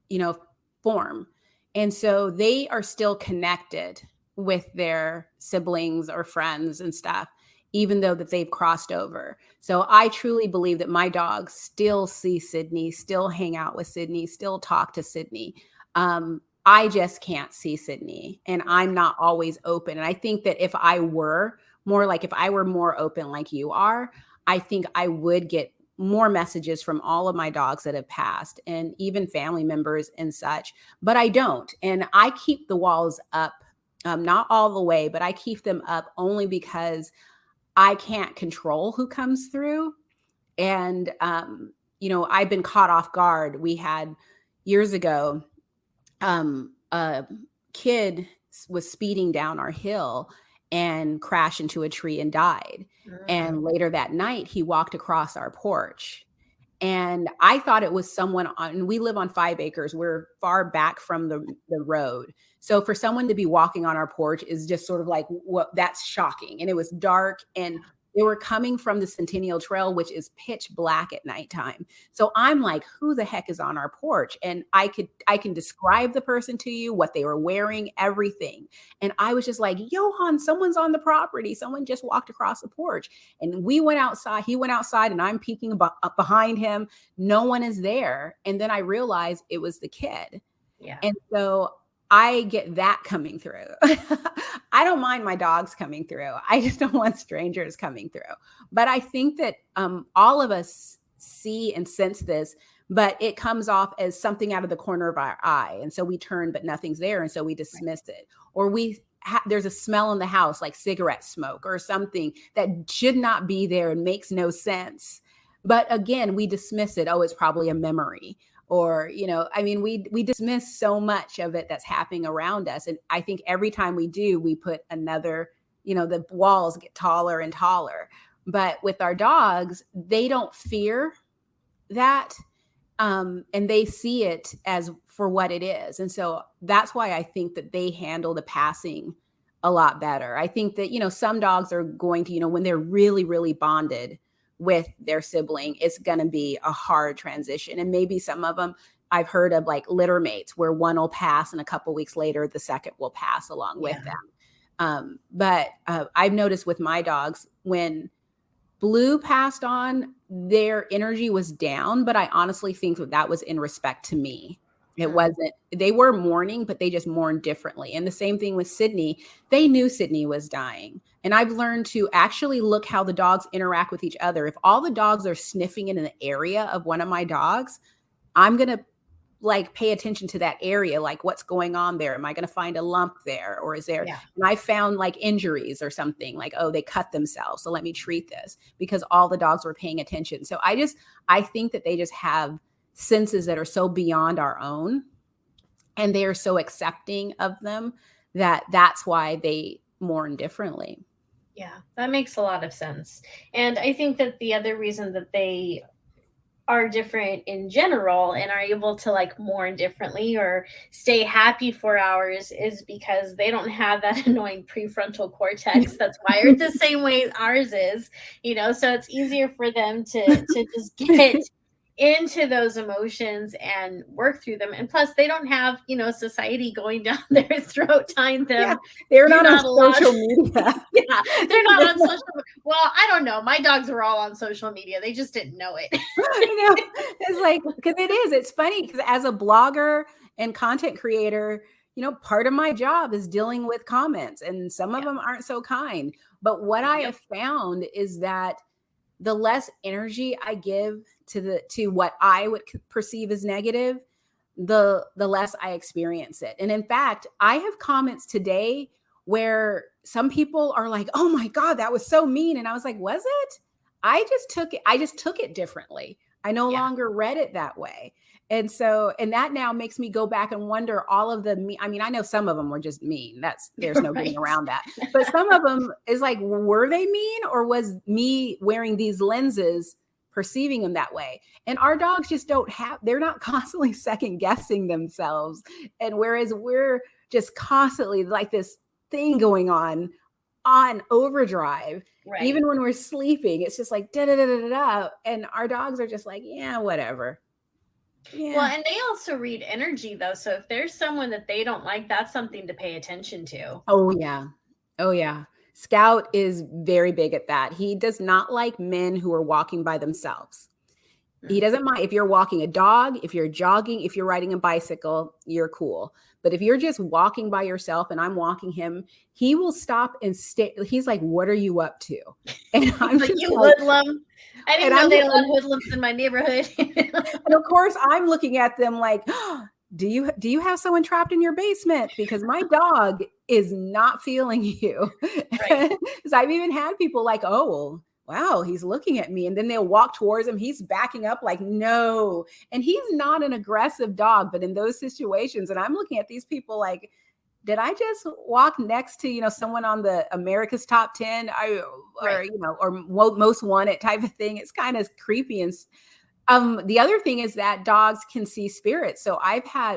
you know, form. And so they are still connected with their siblings or friends and stuff, even though that they've crossed over. So I truly believe that my dogs still see Sydney, still hang out with Sydney, still talk to Sydney. I just can't see Sydney, and I'm not always open. And I think that if I were more open like you are, I think I would get more messages from all of my dogs that have passed and even family members and such, but I don't. And I keep the walls up, not all the way, but I keep them up only because I can't control who comes through. And, I've been caught off guard. We had years ago, a kid was speeding down our hill and crashed into a tree and died. Mm. And later that night, he walked across our porch. And I thought it was someone on, we live on 5 acres. We're far back from the road. So for someone to be walking on our porch is just sort of like, what, that's shocking. And it was dark, and they were coming from the Centennial Trail, which is pitch black at nighttime. So I'm like, who the heck is on our porch? And I can describe the person to you, what they were wearing, everything. And I was just like, Johan, someone's on the property. Someone just walked across the porch. And we went outside. He went outside, and I'm peeking up behind him. No one is there. And then I realized it was the kid. Yeah. And so I get that coming through. I don't mind my dogs coming through. I just don't want strangers coming through. But I think that all of us see and sense this, but it comes off as something out of the corner of our eye. And so we turn, but nothing's there. And so we dismiss it. Or there's a smell in the house, like cigarette smoke or something that should not be there and makes no sense. But again, we dismiss it. Oh, it's probably a memory. Or, I mean, we dismiss so much of it that's happening around us. And I think every time we do, we put another, the walls get taller and taller. But with our dogs, they don't fear that. And they see it as for what it is. And so that's why I think that they handle the passing a lot better. I think that, some dogs are going to, when they're really, really bonded with their sibling, it's going to be a hard transition. And maybe some of them, I've heard of like litter mates where one will pass and a couple weeks later, the second will pass along with them. But I've noticed with my dogs, when Blue passed on, their energy was down, but I honestly think that was in respect to me. It wasn't, they were mourning, but they just mourned differently. And the same thing with Sydney. They knew Sydney was dying. And I've learned to actually look how the dogs interact with each other. If all the dogs are sniffing in an area of one of my dogs, I'm going to like pay attention to that area, like what's going on there. Am I going to find a lump there? Or is there, and I found like injuries or something like, oh, they cut themselves. So let me treat this, because all the dogs were paying attention. So I think that they just have senses that are so beyond our own, and they are so accepting of them that's why they mourn differently. Yeah, that makes a lot of sense. And I think that the other reason that they are different in general and are able to like mourn differently or stay happy for hours is because they don't have that annoying prefrontal cortex that's wired the same way ours is, so it's easier for them to just get into those emotions and work through them. And plus they don't have, society going down their throat telling them they're not on social media. They're not on social. Well, I don't know. My dogs were all on social media. They just didn't know it. It's like, because it's funny, because as a blogger and content creator, part of my job is dealing with comments, and some of them aren't so kind. But what I have found is that the less energy I give to what I would perceive as negative, the less I experience it. And in fact, I have comments today where some people are like, "Oh my God, that was so mean." And I was like, "Was it?" I just took it differently. I no longer read it that way. And that now makes me go back and wonder all of the, I mean, I know some of them were just mean. There's no getting around that. But some of them is like, were they mean, or was me wearing these lenses perceiving them that way? And our dogs just they're not constantly second guessing themselves. And whereas we're just constantly like this thing going on overdrive, even when we're sleeping, it's just like da da da da da, and our dogs are just like, yeah, whatever. Yeah. Well, and they also read energy though. So if there's someone that they don't like, that's something to pay attention to. Oh yeah. Scout is very big at that. He does not like men who are walking by themselves. He doesn't mind if you're walking a dog, if you're jogging, if you're riding a bicycle, you're cool. But if you're just walking by yourself and I'm walking him, he will stop and stay. He's like, "What are you up to?" And I'm like, "You hoodlum." I didn't know they allowed hoodlums in my neighborhood. And of course, I'm looking at them like, do you have someone trapped in your basement? Because my dog is not feeling you. Because I've even had people like, "Oh, wow, he's looking at me." And then they'll walk towards him. He's backing up like, no. And he's not an aggressive dog, but in those situations, and I'm looking at these people like, did I just walk next to, someone on the America's Top 10 or most wanted type of thing? It's kind of creepy. And the other thing is that dogs can see spirits. So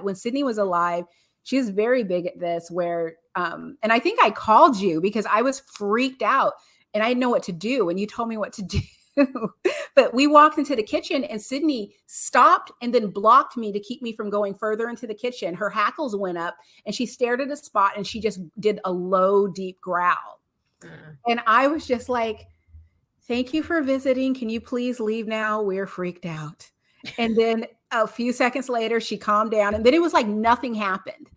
when Sydney was alive, she was very big at this where, and I think I called you because I was freaked out and I didn't know what to do. And you told me what to do. But we walked into the kitchen and Sydney stopped and then blocked me to keep me from going further into the kitchen. Her hackles went up and she stared at a spot and she just did a low, deep growl. And I was just like, "Thank you for visiting. Can you please leave now? We're freaked out." And then a few seconds later, she calmed down and then it was like nothing happened.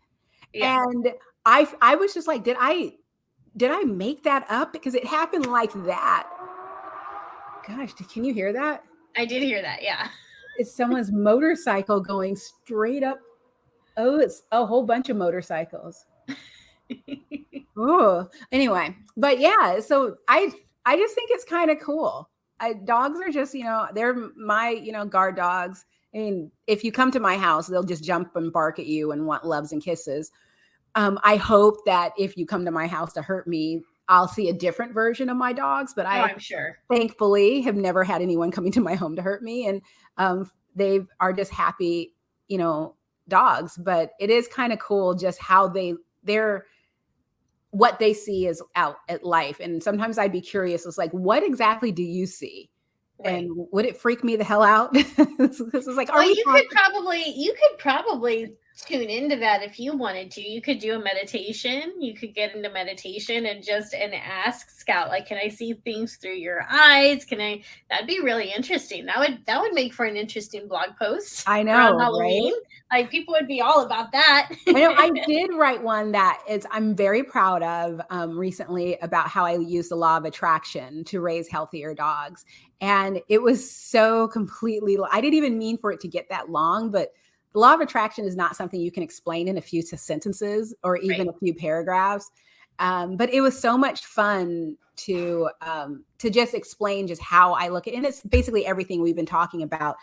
Yeah. And I was just like, did I make that up? Because it happened like that. Gosh, can you hear that? I did hear that. Yeah. It's someone's motorcycle going straight up. Oh, it's a whole bunch of motorcycles. Oh, anyway, but yeah, so I just think it's kind of cool. Dogs are just, they're my, guard dogs. I mean, if you come to my house, they'll just jump and bark at you and want loves and kisses. I hope that if you come to my house to hurt me, I'll see a different version of my dogs, but Oh, I I'm sure. thankfully have never had anyone coming to my home to hurt me. And they are just happy, dogs. But it is kind of cool just how they're what they see is out at life. And sometimes I'd be curious, it's like, what exactly do you see? Right. And would it freak me the hell out? This is like, are Well, we you could probably tune into that if you wanted to. You could do a meditation. You could get into meditation and ask Scout, like, can I see things through your eyes? That'd be really interesting. That would make for an interesting blog post I around know, right? Halloween. Like, people would be all about that. I know I did write one that I'm very proud of recently about how I used the law of attraction to raise healthier dogs. And it was so completely, I didn't even mean for it to get that long, but the law of attraction is not something you can explain in a few sentences or even Right. a few paragraphs. But it was so much fun to just explain just how I look at it. And it's basically everything we've been talking about,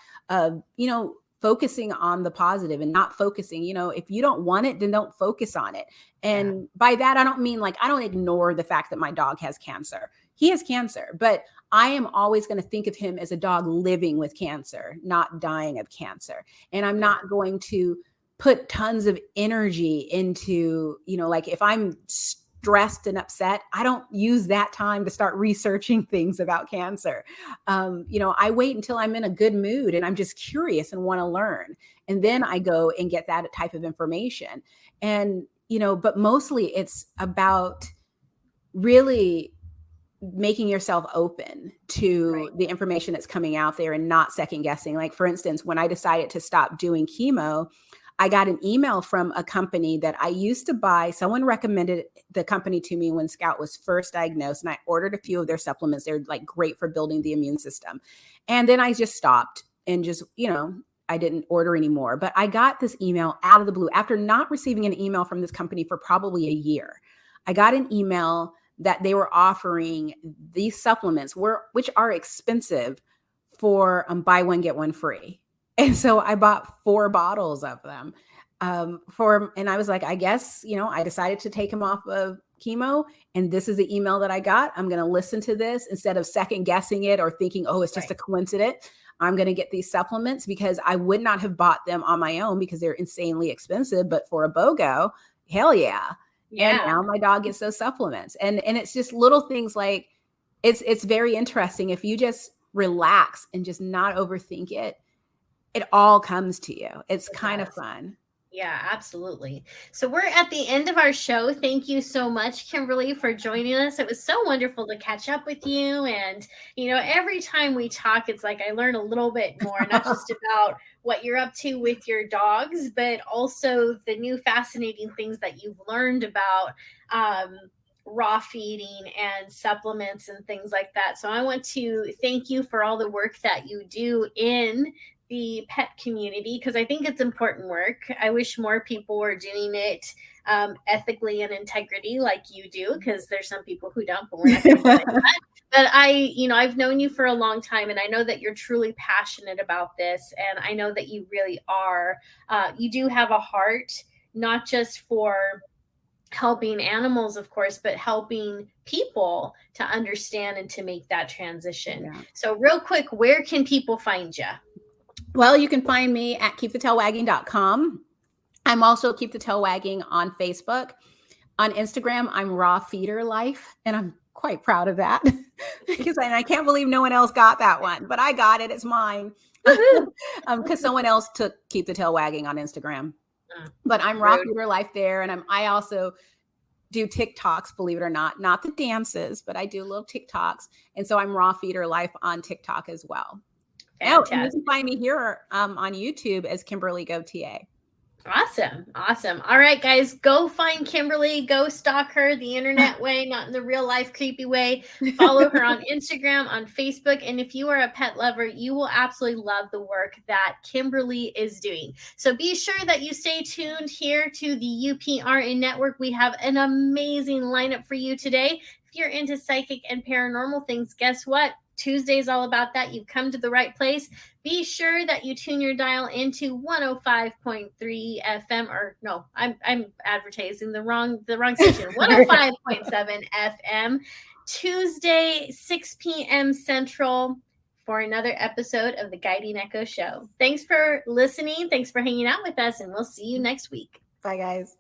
focusing on the positive and not focusing, if you don't want it, then don't focus on it. And by that, I don't mean like, I don't ignore the fact that my dog has cancer. He has cancer, but I am always going to think of him as a dog living with cancer, not dying of cancer. And I'm not going to put tons of energy into, like if I'm stressed and upset, I don't use that time to start researching things about cancer. I wait until I'm in a good mood and I'm just curious and want to learn. And then I go and get that type of information. And, but mostly it's about really making yourself open to the information that's coming out there and not second guessing. Like, for instance, when I decided to stop doing chemo, I got an email from a company that I used to buy. Someone recommended the company to me when Scout was first diagnosed, and I ordered a few of their supplements. They're like great for building the immune system. And then I just stopped and just, I didn't order anymore. But I got this email out of the blue after not receiving an email from this company for probably a year. I got an email that they were offering these supplements, which are expensive, for buy one, get one free. And so I bought 4 bottles of them and I was like, I guess, I decided to take him off of chemo, and this is the email that I got. I'm going to listen to this instead of second guessing it or thinking, oh, it's just a coincidence. I'm going to get these supplements because I would not have bought them on my own because they're insanely expensive. But for a BOGO, hell yeah. And now my dog gets those supplements. And it's just little things like it's very interesting. If you just relax and just not overthink it, it all comes to you. It's kind of fun. Yeah, absolutely. So we're at the end of our show. Thank you so much, Kimberly, for joining us. It was so wonderful to catch up with you. And, every time we talk, it's like I learn a little bit more, not just about what you're up to with your dogs, but also the new fascinating things that you've learned about raw feeding and supplements and things like that. So I want to thank you for all the work that you do in the pet community, because I think it's important work. I wish more people were doing it ethically and integrity like you do, because there's some people who don't, but we're not going to get into that. But I've known you for a long time, and I know that you're truly passionate about this, and I know that you really are. You do have a heart, not just for helping animals, of course, but helping people to understand and to make that transition. Yeah. So real quick, where can people find you? Well, you can find me at keepthetailwagging.com. I'm also Keep the Tail Wagging on Facebook. On Instagram, I'm Raw Feeder Life, and I'm quite proud of that because I can't believe no one else got that one, but I got it. It's mine because someone else took Keep the Tail Wagging on Instagram. But I'm Raw Feeder Life there, and I also do TikToks, believe it or not the dances, but I do little TikToks, and so I'm Raw Feeder Life on TikTok as well. Oh, and you can find me here on YouTube as Kimberly Gauthier. Awesome. All right, guys, go find Kimberly. Go stalk her the internet way, not in the real life creepy way. Follow her on Instagram, on Facebook. And if you are a pet lover, you will absolutely love the work that Kimberly is doing. So be sure that you stay tuned here to the UPRN Network. We have an amazing lineup for you today. If you're into psychic and paranormal things, guess what? Tuesday is all about that. You've come to the right place. Be sure that you tune your dial into 105.3 FM, or no, I'm advertising the wrong station. 105.7 FM, Tuesday 6 p.m. Central, for another episode of the Guiding Echo Show. Thanks for listening. Thanks for hanging out with us, and we'll see you next week. Bye, guys.